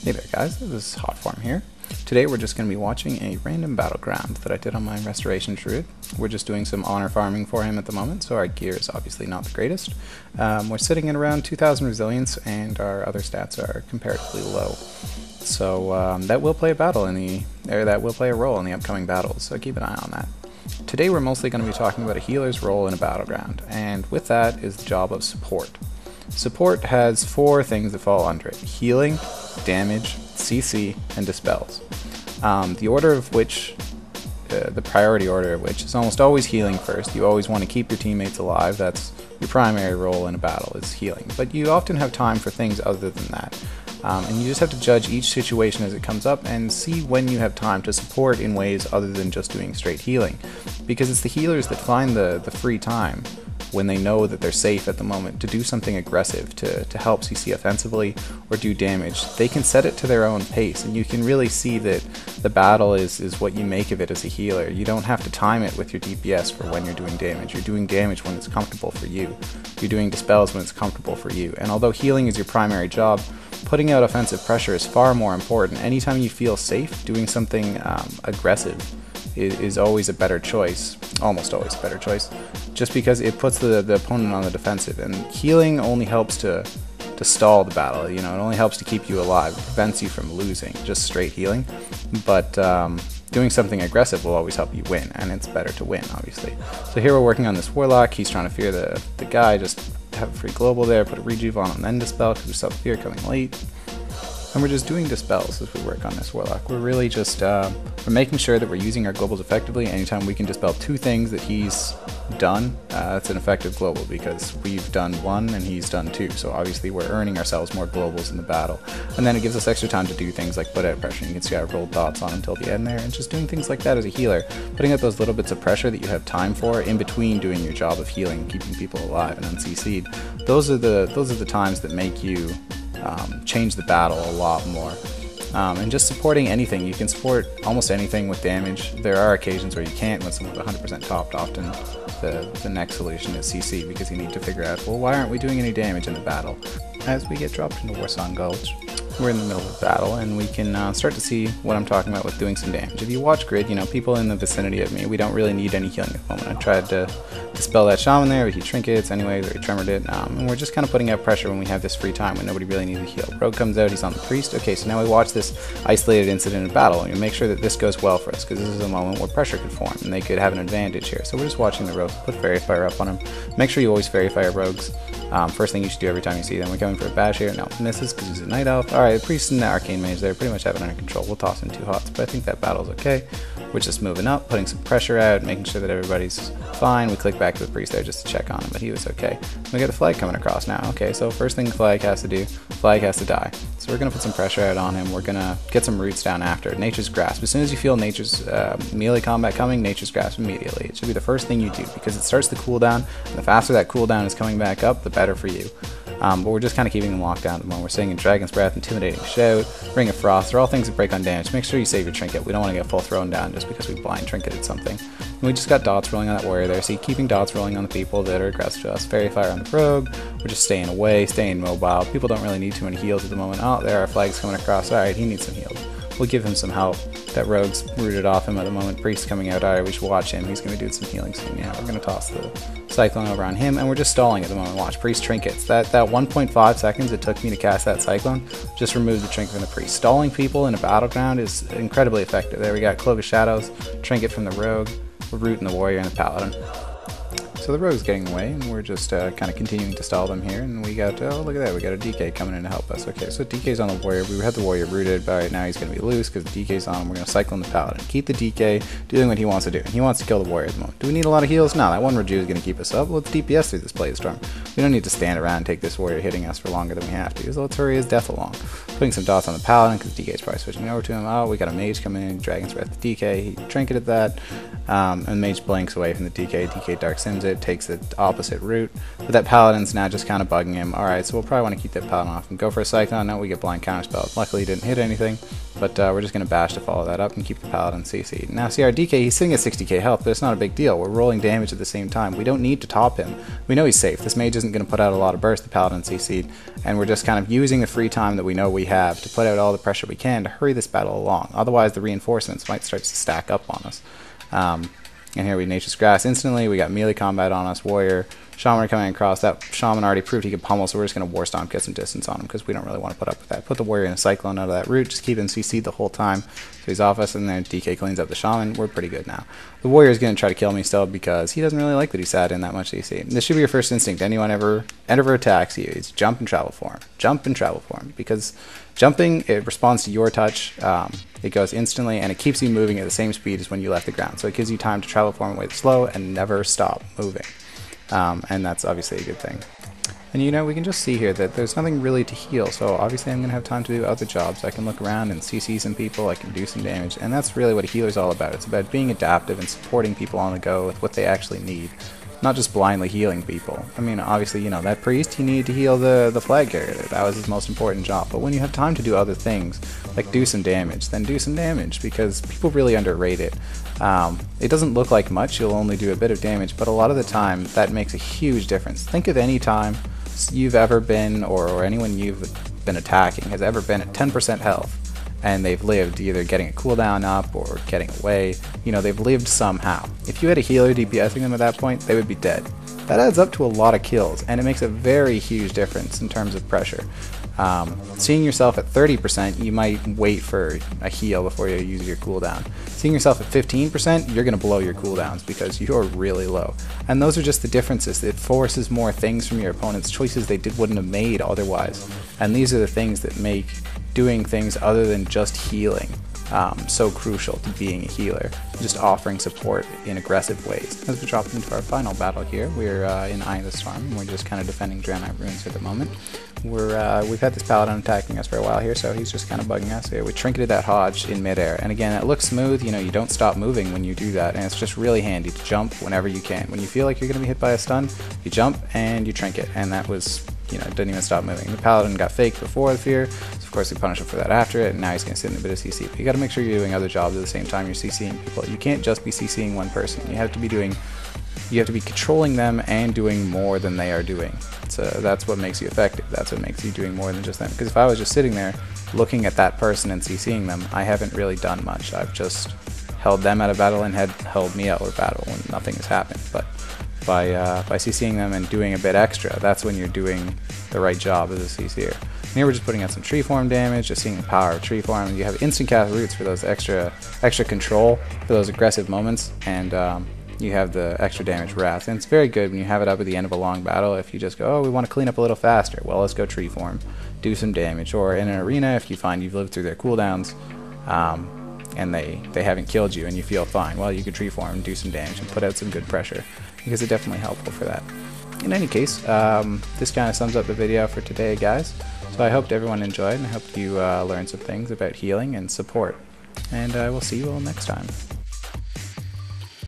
Hey there guys, this is Hotform here. Today we're just going to be watching a random battleground that I did on my restoration Druid. We're just doing some honor farming for him at the moment, so our gear is obviously not the greatest. We're sitting at around 2000 resilience and our other stats are comparatively low. So that will play a role in the upcoming battles, so keep an eye on that. Today we're mostly going to be talking about a healer's role in a battleground, and with that is the job of support. Support has four things that fall under it: healing, damage, CC, and dispels. The order of which, the priority order of which is almost always healing first. You always want to keep your teammates alive. That's your primary role in a battle, is healing. But you often have time for things other than that. And you just have to judge each situation as it comes up and see when you have time to support in ways other than just doing straight healing. Because it's the healers that find the free time when they know that they're safe at the moment to do something aggressive, to help CC offensively or do damage. They can set it to their own pace, and you can really see that the battle is what you make of it as a healer. You don't have to time it with your DPS for when you're doing damage. You're doing damage when it's comfortable for you. You're doing dispels when it's comfortable for you. And although healing is your primary job, putting out offensive pressure is far more important. Anytime you feel safe, doing something aggressive is always a better choice, almost always a better choice, just because it puts the opponent on the defensive. And healing only helps to stall the battle. You know, it only helps to keep you alive. It prevents you from losing, just straight healing. But doing something aggressive will always help you win, and it's better to win, obviously. So here we're working on this Warlock. He's trying to fear the guy, just have a free global there, put a rejuve on him, then dispel, because we saw the fear coming late. And we're just doing dispels as we work on this Warlock. We're really just we're making sure that we're using our globals effectively. Anytime we can dispel two things that he's done, that's an effective global, because we've done one and he's done two. So obviously we're earning ourselves more globals in the battle. And then it gives us extra time to do things like put out pressure. You can see I rolled dots on until the end there, and just doing things like that as a healer. Putting out those little bits of pressure that you have time for in between doing your job of healing, keeping people alive and unCC'd. Those are the times that make you change the battle a lot more. And just supporting anything. You can support almost anything with damage. There are occasions where you can't when someone's 100% topped. Often the next solution is CC, because you need to figure out, well, why aren't we doing any damage in the battle? As we get dropped into Warsong Gulch, we're in the middle of battle, and we can start to see what I'm talking about with doing some damage. If you watch Grid, you know, people in the vicinity of me, we don't really need any healing at the moment. I tried to dispel that shaman there, but he trinkets anyways, or he tremored it, and we're just kind of putting out pressure when we have this free time, when nobody really needs a heal. Rogue comes out, he's on the priest. Okay, so now we watch this isolated incident in battle, and we make sure that this goes well for us, because this is a moment where pressure could form, and they could have an advantage here. So we're just watching the rogue, put Fairy Fire up on him. Make sure you always Fairy Fire rogues. First thing you should do every time you see them. We're going for a bash here. No, misses because he's a night elf. Alright, the priest and the arcane mage there pretty much have it under control. We'll toss in two hots, but I think that battle's okay. We're just moving up, putting some pressure out, making sure that everybody's fine. We click back to the priest there just to check on him, but he was okay. We got the flag coming across now. Okay, so first thing the flag has to do, flag has to die. So we're going to put some pressure out on him. We're going to get some roots down after. Nature's Grasp. As soon as you feel Nature's melee combat coming, Nature's Grasp immediately. It should be the first thing you do, because it starts the cooldown, and the faster that cooldown is coming back up, the better for you. But we're just kind of keeping them locked down at the moment. We're singing Dragon's Breath, Intimidating Shout, Ring of Frost. They're all things that break on damage. Make sure you save your trinket. We don't want to get full thrown down just because we blind trinketed something. And we just got dots rolling on that warrior there. See, keeping dots rolling on the people that are aggressive to us. Fairy Fire on the rogue. We're just staying away, staying mobile. People don't really need too many heals at the moment. Oh, there are flags coming across. Alright, he needs some heals. We'll give him some help. That rogue's rooted off him at the moment. Priest coming out. Alright, we should watch him. He's going to do some healing soon. Yeah, we're going to toss the Cyclone over on him, and we're just stalling at the moment. Watch, Priest trinkets. That 1.5 seconds it took me to cast that Cyclone just removed the trinket from the Priest. Stalling people in a battleground is incredibly effective. There we got Cloak of Shadows, trinket from the rogue, we're rooting the warrior and the paladin. So the rogue's getting away, and we're just kind of continuing to stall them here, and we got, oh look at that, we got a DK coming in to help us. Okay, so DK's on the warrior. We had the warrior rooted, but right now he's going to be loose because the DK's on him. We're going to Cyclone the paladin. Keep the DK doing what he wants to do. He wants to kill the warrior at the moment. Do we need a lot of heals? No, that one Reju is going to keep us up. Let's DPS through this Blaze Storm. We don't need to stand around and take this warrior hitting us for longer than we have to, so let's hurry his death along. Putting some dots on the paladin because DK's probably switching over to him. Oh, we got a mage coming in, Dragon's Breath the DK. He trinketed that, and mage blanks away from the DK. DK Dark Sims it, takes the opposite route, but that paladin's now just kind of bugging him. Alright, so we'll probably want to keep that paladin off and go for a Cyclone. Now we get blind counterspell. Luckily he didn't hit anything, but we're just going to bash to follow that up and keep the Paladin CC. Now see our DK, he's sitting at 60k health, but it's not a big deal. We're rolling damage at the same time. We don't need to top him. We know he's safe. This mage isn't going to put out a lot of burst, the Paladin CC'd, and we're just kind of using the free time that we know we have to put out all the pressure we can to hurry this battle along. Otherwise the reinforcements might start to stack up on us. And here we Nature's Grass instantly. We got melee combat on us, Warrior, Shaman are coming across. That Shaman already proved he could pummel, so we're just going to War Stomp, get some distance on him because we don't really want to put up with that. Put the Warrior in a Cyclone out of that root, just keep him CC'd the whole time. So he's off us, and then DK cleans up the Shaman. We're pretty good now. The Warrior is going to try to kill me still because he doesn't really like that he sat in that much CC. This should be your first instinct. Anyone ever attacks you, is jump and travel for him. Jump and travel for him because jumping, it responds to your touch. It goes instantly, and it keeps you moving at the same speed as when you left the ground. So it gives you time to travel form away slow and never stop moving. And that's obviously a good thing. And you know, we can just see here that there's nothing really to heal, so obviously I'm going to have time to do other jobs. I can look around and CC some people, I can do some damage, and that's really what a healer's all about. It's about being adaptive and supporting people on the go with what they actually need. Not just blindly healing people. I mean, obviously, you know, that priest, he needed to heal the flag carrier. That was his most important job. But when you have time to do other things, like do some damage, then do some damage, because people really underrate it. It doesn't look like much, you'll only do a bit of damage, but a lot of the time, that makes a huge difference. Think of any time you've ever been, or anyone you've been attacking has ever been at 10% health, and they've lived, either getting a cooldown up or getting away. You know, they've lived somehow. If you had a healer DPSing them at that point, they would be dead. That adds up to a lot of kills, and it makes a very huge difference in terms of pressure. Seeing yourself at 30%, you might wait for a heal before you use your cooldown. Seeing yourself at 15%, you're going to blow your cooldowns because you're really low. And those are just the differences. It forces more things from your opponents, choices they wouldn't have made otherwise. And these are the things that make doing things other than just healing so crucial to being a healer, just offering support in aggressive ways. As we drop into our final battle here, we're in Eye of the Storm, and we're just kind of defending Draenei Ruins for the moment. We've had this Paladin attacking us for a while here, so he's just kind of bugging us here. We trinketed that Hodge in midair, and again, it looks smooth. You know, you don't stop moving when you do that, and it's just really handy to jump whenever you can. When you feel like you're going to be hit by a stun, you jump and you trinket, and that was, you know, didn't even stop moving. The Paladin got faked before the fear, so of course we punish him for that after it, and now he's going to sit in a bit of CC. But you got to make sure you're doing other jobs at the same time you're CCing people. You can't just be CCing one person. You have to be controlling them and doing more than they are doing. So that's what makes you effective. That's what makes you doing more than just them. Because if I was just sitting there looking at that person and CCing them, I haven't really done much. I've just held them out of battle and had held me out of battle when nothing has happened. But by CCing them and doing a bit extra, that's when you're doing the right job as a CC'er. And here we're just putting out some tree form damage, just seeing the power of tree form. You have instant cast roots for those extra control for those aggressive moments, and you have the extra damage wrath. And it's very good when you have it up at the end of a long battle. If you just go, oh, we want to clean up a little faster, well, let's go tree form, do some damage. Or in an arena, if you find you've lived through their cooldowns and they haven't killed you and you feel fine, well, you could tree form and do some damage and put out some good pressure, because it's definitely helpful for that. In any case, this kind of sums up the video for today, guys. So I hope everyone enjoyed, and I hope you learned some things about healing and support. And we'll see you all next time.